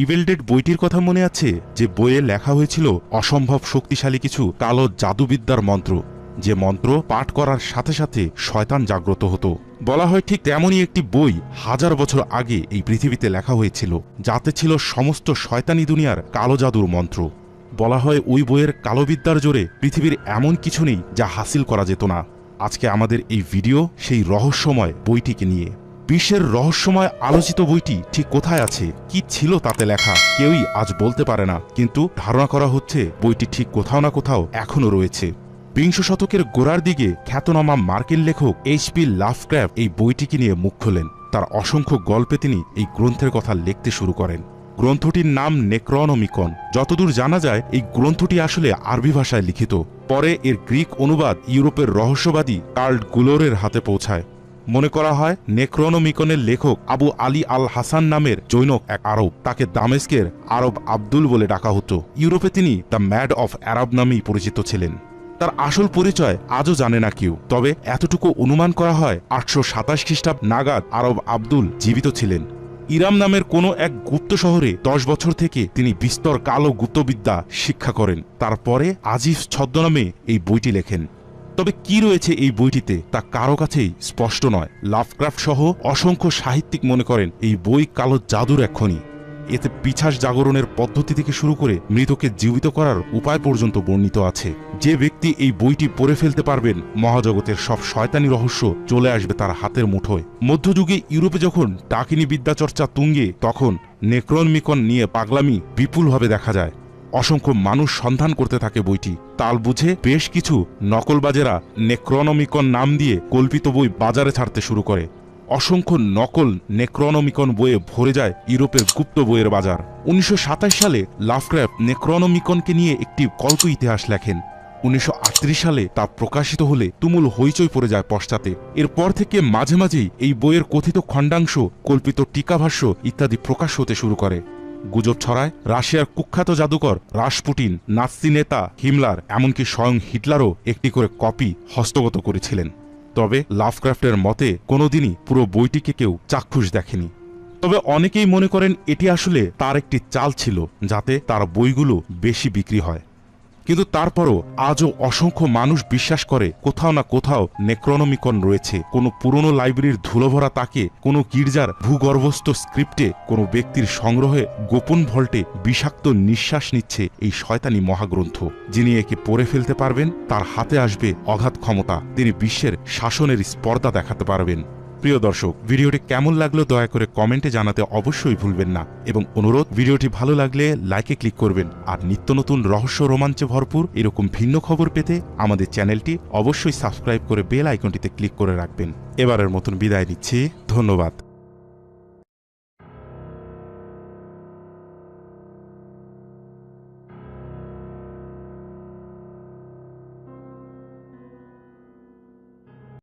Evil dead বইটির কথা মনে আছে, যে বইয়ে লেখা হয়েছিল অসম্ভব শক্তিশালী কিছু কালো জাদুবিদ্যার মন্ত্র, যে মন্ত্র পাঠ করার সাথে সাথে শয়তান জাগ্রত হতো। বলা হয় ঠিক তেমনই একটি বই 1000 বছর আগে এই পৃথিবীতে লেখা হয়েছিল, যাতে ছিল সমস্ত শয়তানি দুনিয়ার কালো জাদুর মন্ত্র। বলা হয় ওই বইয়ের কালোবিদ্যার জোরে পৃথিবীর এমন কিছু নেই যা হাসিল করা যেত না। আজকে আমাদের এই ভিডিও সেই রহস্যময় বইটিকে নিয়ে। বিশ্বের রহস্যময় আলোচিত বইটি ঠিক কোথায় আছে, কি ছিল তাতে লেখা, কেউই আজ বলতে পারে না, কিন্তু ধারণা করা হচ্ছে বইটি ঠিক কোথাও না কোথাও এখনও রয়েছে। বিংশ শতকের গোড়ার দিকে খ্যাতনামা মার্কিন লেখক এইচপি লাভক্রাফট এই বইটিকে নিয়ে মুখ খোলেন। তার অসংখ্য গল্পে তিনি এই গ্রন্থের কথা লিখতে শুরু করেন। গ্রন্থটির নাম নেক্রনোমিকন। যতদূর জানা যায় এই গ্রন্থটি আসলে আরবি ভাষায় লিখিত। পরে এর গ্রিক অনুবাদ ইউরোপের রহস্যবাদী কার্ল গুলোরের হাতে পৌঁছায়। মনে করা হয় নেক্রনোমিকনের লেখক আবু আলী আল হাসান নামের জৈনক এক আরব, তাকে দামেস্কের আরব আব্দুল বলে ডাকা হতো। ইউরোপে তিনি দ্য ম্যাড অফ আরব নামেই পরিচিত ছিলেন। তার আসল পরিচয় আজও জানে না কেউ, তবে এতটুকু অনুমান করা হয় 827 খ্রিস্টাব্দ নাগাদ আরব আব্দুল জীবিত ছিলেন। ইরাম নামের কোনো এক গুপ্ত শহরে 10 বছর থেকে তিনি বিস্তর কালো গুপ্তবিদ্যা শিক্ষা করেন। তারপরে আজিজ ছদ্মনামে এই বইটি লেখেন। তবে কি রয়েছে এই বইটিতে তা কারো কাছেই স্পষ্ট নয়। লাভক্রাফট সহ অসংখ্য সাহিত্যিক মনে করেন এই বই কালো জাদুর এক খনি। এতে পিছাস জাগরণের পদ্ধতি থেকে শুরু করে মৃতকে জীবিত করার উপায় পর্যন্ত বর্ণিত আছে। যে ব্যক্তি এই বইটি পড়ে ফেলতে পারবেন, মহাজগতের সব শয়তানি রহস্য চলে আসবে তার হাতের মুঠোয়। মধ্যযুগে ইউরোপে যখন ডাকিনী বিদ্যা চর্চা তুঙ্গে, তখন নেক্রনোমিকন নিয়ে পাগলামি বিপুলভাবে দেখা যায়। অসংখ্য মানুষ সন্ধান করতে থাকে বইটি। তাল বুঝে বেশ কিছু নকলবাজেরা নেক্রনোমিকন নাম দিয়ে কল্পিত বই বাজারে ছাড়তে শুরু করে। অসংখ্য নকল নেক্রনোমিকন বইয়ে ভরে যায় ইউরোপের গুপ্ত বইয়ের বাজার। 1927 সালে লাভক্রাফট নেক্রনোমিকনকে নিয়ে একটি কল্প ইতিহাস লেখেন। 1938 সালে তা প্রকাশিত হলে তুমুল হইচই পড়ে যায় পশ্চাতে। এরপর থেকে মাঝে মাঝেই এই বইয়ের কথিত খণ্ডাংশ, কল্পিত টিকাভাষ্য ইত্যাদি প্রকাশ হতে শুরু করে। গুজব ছড়ায় রাশিয়ার কুখ্যাত জাদুকর রাসপুটিন, নাৎসি নেতা হিমলার, এমনকি স্বয়ং হিটলারও একটি করে কপি হস্তগত করেছিলেন। তবে লাভক্রাফটের মতে কোনোদিনই পুরো বইটিকে কেউ চাক্ষুষ দেখেনি। তবে অনেকেই মনে করেন এটি আসলে তার একটি চাল ছিল, যাতে তার বইগুলো বেশি বিক্রি হয়। কিন্তু তারপরও আজও অসংখ্য মানুষ বিশ্বাস করে কোথাও না কোথাও নেক্রনোমিকন রয়েছে। কোনো পুরনো লাইব্রেরির ধুলোভরা তাকে, কোনো গির্জার ভূগর্ভস্থ স্ক্রিপ্টে, কোনো ব্যক্তির সংগ্রহে গোপন ভল্টে বিষাক্ত নিঃশ্বাস নিচ্ছে এই শয়তানি মহাগ্রন্থ। যিনি একে পড়ে ফেলতে পারবেন, তার হাতে আসবে অগাধ ক্ষমতা। তিনি বিশ্বের শাসনের স্পর্ধা দেখাতে পারবেন। প্রিয় দর্শক, ভিডিওটি কেমন লাগলো দয়া করে কমেন্টে জানাতে অবশ্যই ভুলবেন না, এবং অনুরোধ, ভিডিওটি ভালো লাগলে লাইকে ক্লিক করবেন। আর নিত্য নতুন রহস্য রোমাঞ্চে ভরপুর এরকম ভিন্ন খবর পেতে আমাদের চ্যানেলটি অবশ্যই সাবস্ক্রাইব করে বেল আইকনটিতে ক্লিক করে রাখবেন। এবারের মতন বিদায় নিচ্ছি, ধন্যবাদ।